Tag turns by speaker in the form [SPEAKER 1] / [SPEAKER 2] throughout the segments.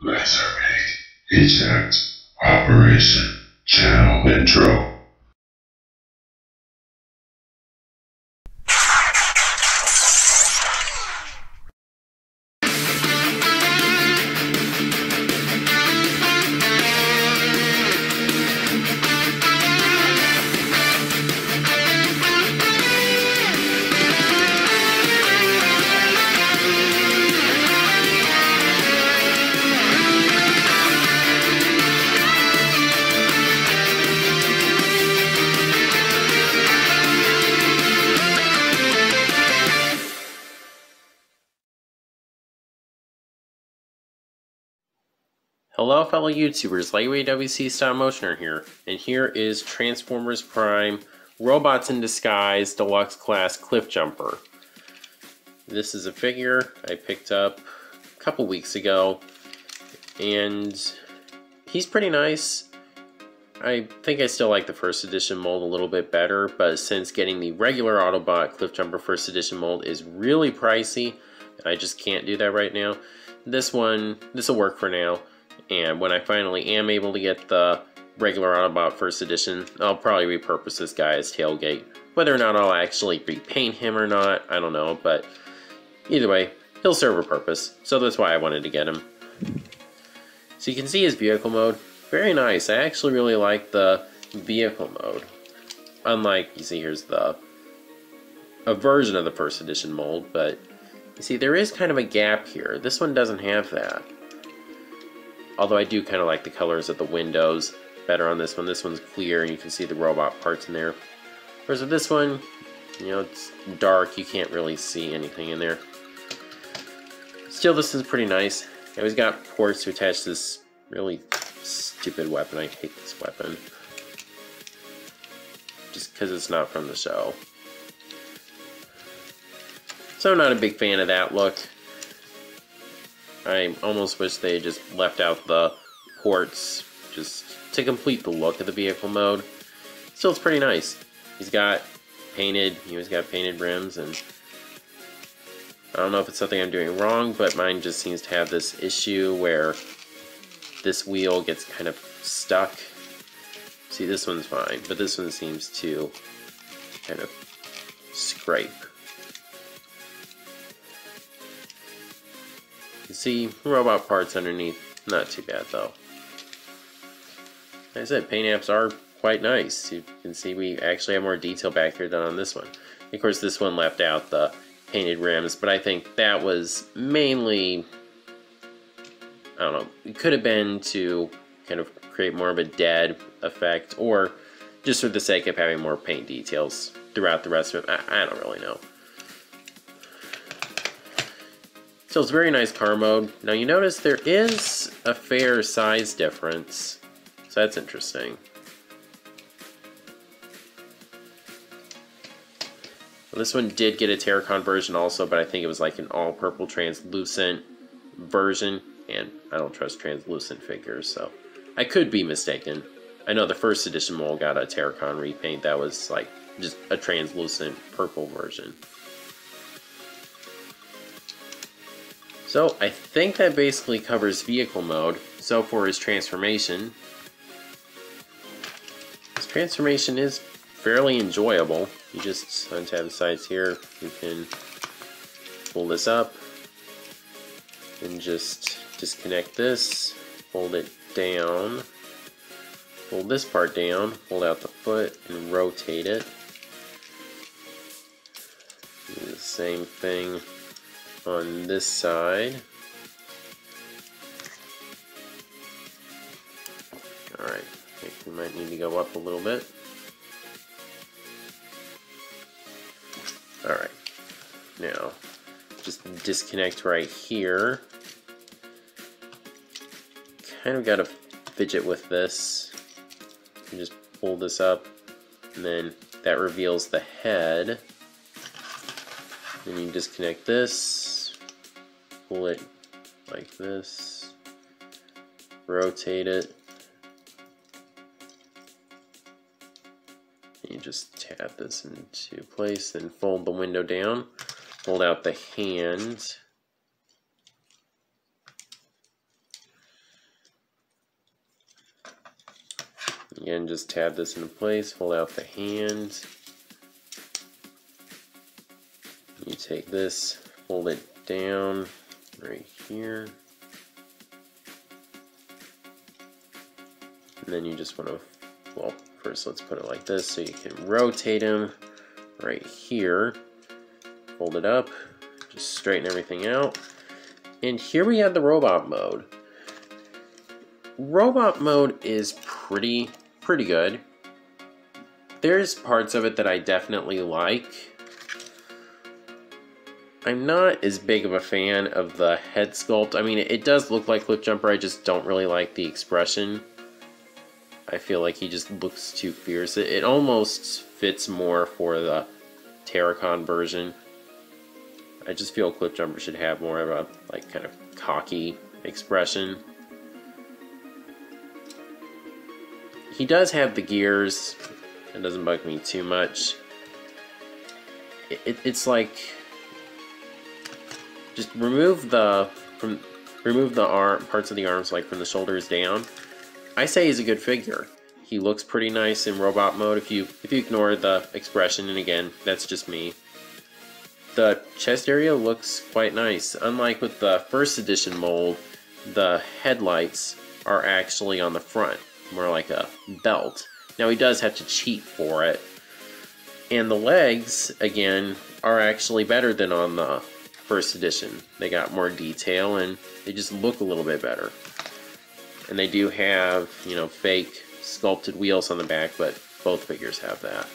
[SPEAKER 1] Lasermate, eject, operation, channel intro.
[SPEAKER 2] Hello fellow YouTubers, Lightweight WC Stop Motioner here, and here is Transformers Prime Robots in Disguise Deluxe Class Cliffjumper. This is a figure I picked up a couple weeks ago, and he's pretty nice. I think I still like the first edition mold a little bit better, but since getting the regular Autobot Cliffjumper first edition mold is really pricey, and I just can't do that right now, this will work for now. And when I finally am able to get the regular Autobot first edition, I'll probably repurpose this guy as Tailgate. Whether or not I'll actually repaint him or not, I don't know, but either way, he'll serve a purpose, so that's why I wanted to get him. So you can see his vehicle mode, very nice. I actually really like the vehicle mode. Unlike, you see here's a version of the first edition mold, but you see there is kind of a gap here. This one doesn't have that. Although I do kind of like the colors of the windows better on this one. This one's clear and you can see the robot parts in there. Whereas with this one, you know, it's dark, you can't really see anything in there. Still, this is pretty nice. I always got ports to attach this really stupid weapon. I hate this weapon. Just because it's not from the show. So I'm not a big fan of that look. I almost wish they just left out the ports just to complete the look of the vehicle mode. Still, it's pretty nice. He always got painted rims, and I don't know if it's something I'm doing wrong, but mine just seems to have this issue where this wheel gets kind of stuck. See, this one's fine, but this one seems to kind of scrape. You see robot parts underneath, not too bad though. Like I said, paint apps are quite nice. You can see we actually have more detail back here than on this one. Of course, this one left out the painted rims, but I think that was mainly, I don't know, it could have been to kind of create more of a dead effect, or just for the sake of having more paint details throughout the rest of it. I don't really know. So it's a very nice car mode. Now you notice there is a fair size difference, so that's interesting. Well, this one did get a Terracon version also, but I think it was like an all purple translucent version, and I don't trust translucent figures, so I could be mistaken. I know the first edition mold got a Terracon repaint that was like just a translucent purple version. So I think that basically covers vehicle mode. So for his transformation is fairly enjoyable. You just untab the sides here, you can pull this up and just disconnect this, hold it down, pull this part down, hold out the foot and rotate it. Do the same thing on this side. Alright, I think we might need to go up a little bit. Alright, now just disconnect right here. Kind of got to fidget with this. You just pull this up, and then that reveals the head. Then you disconnect this, pull it like this, rotate it, and you just tap this into place, then fold the window down, hold out the hand, Again, just tab this into place, hold out the hand. You take this, fold it down right here. And then you just want to, well, first let's put it like this so you can rotate him right here. Fold it up, just straighten everything out. And here we have the robot mode. Robot mode is pretty good. There's parts of it that I definitely like. I'm not as big of a fan of the head sculpt. I mean, it does look like Cliffjumper, I just don't really like the expression. I feel like he just looks too fierce. It almost fits more for the Terracon version. I just feel Cliffjumper should have more of a, like, kind of cocky expression. He does have the gears. It doesn't bug me too much. It's like, just remove the arm parts of the arms, like from the shoulders down. I say he's a good figure. He looks pretty nice in robot mode if you ignore the expression, and again, that's just me. The chest area looks quite nice. Unlike with the first edition mold, the headlights are actually on the front, more like a belt. Now he does have to cheat for it. And the legs, again, are actually better than on the first edition. They got more detail and they just look a little bit better. And they do have, you know, fake sculpted wheels on the back, but both figures have that.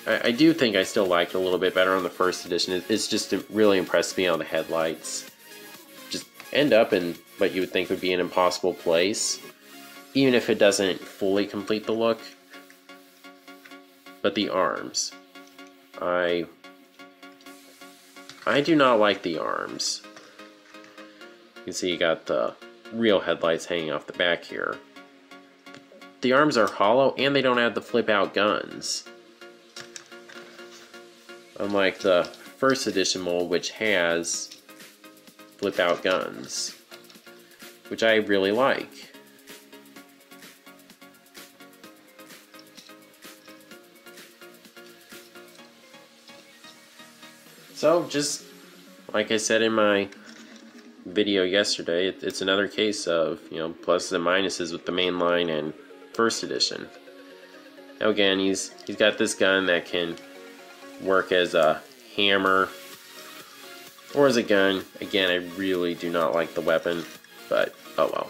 [SPEAKER 2] I do think I still liked it a little bit better on the first edition. It's just really impressed me on the headlights. Just end up in what you would think would be an impossible place, even if it doesn't fully complete the look. But the arms, I do not like the arms. You can see you got the real headlights hanging off the back here. The arms are hollow and they don't have the flip out guns. Unlike the first edition mold, which has flip out guns, which I really like. So just like I said in my video yesterday, it's another case of, you know, pluses and minuses with the mainline and first edition. Now again, he's got this gun that can work as a hammer or as a gun. Again, I really do not like the weapon, but oh well.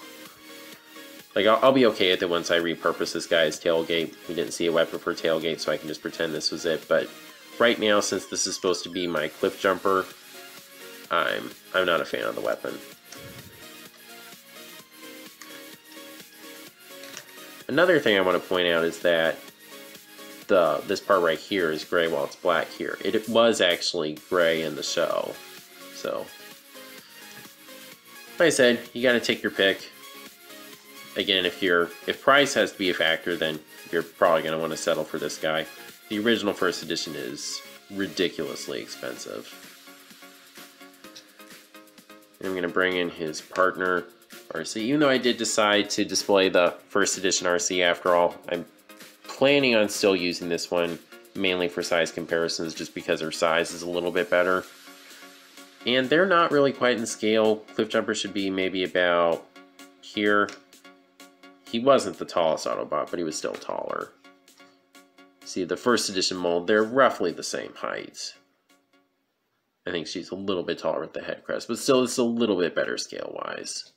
[SPEAKER 2] Like, I'll be okay with it once I repurpose this guy as tailgate. We didn't see a weapon for tailgate, so I can just pretend this was it. But right now, since this is supposed to be my Cliffjumper, I'm not a fan of the weapon. Another thing I want to point out is that this part right here is gray while it's black here. It was actually gray in the show. So, like I said, you got to take your pick. Again, if price has to be a factor, then you're probably going to want to settle for this guy. The original first edition is ridiculously expensive. And I'm going to bring in his partner RC. Even though I did decide to display the first edition RC after all, I'm planning on still using this one mainly for size comparisons, just because her size is a little bit better. And they're not really quite in scale. Cliffjumper should be maybe about here. He wasn't the tallest Autobot, but he was still taller. See, the first edition mold, they're roughly the same height. I think she's a little bit taller with the head crest, but still it's a little bit better scale-wise.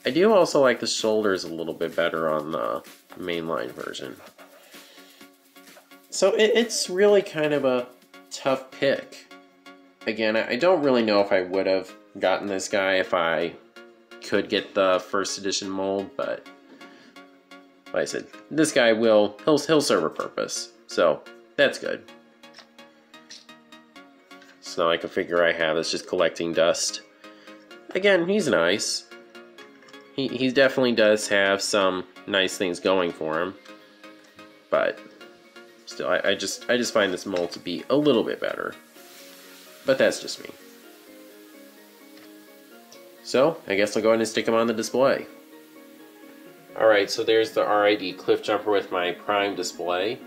[SPEAKER 2] I do also like the shoulders a little bit better on the mainline version. So it's really kind of a tough pick. Again, I don't really know if I would have gotten this guy if I could get the first edition mold, but like I said, this guy he'll serve a purpose, so that's good. It's not like a figure I have that's just collecting dust. Again, he's nice. He definitely does have some nice things going for him, but still, I just find this mold to be a little bit better. but that's just me. So, I guess I'll go ahead and stick them on the display. Alright, so there's the RiD Cliffjumper with my Prime display.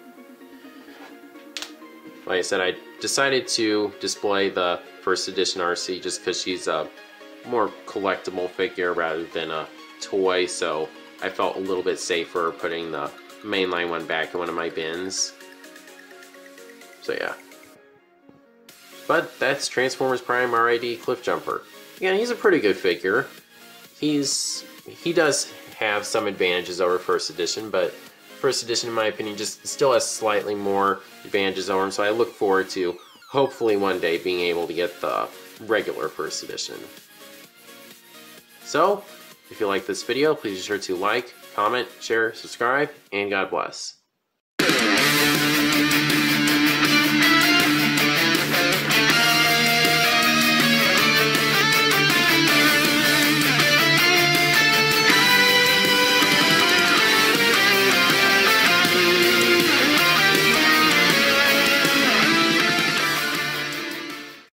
[SPEAKER 2] Like I said, I decided to display the first edition RC just because she's a more collectible figure rather than a toy, so I felt a little bit safer putting the mainline one back in one of my bins. So yeah. But that's Transformers Prime RiD Cliffjumper. Again, he's a pretty good figure. He does have some advantages over first edition, but first edition, in my opinion, just still has slightly more advantages over him, so I look forward to hopefully one day being able to get the regular first edition. So, if you like this video, please be sure to like, comment, share, subscribe, and God bless.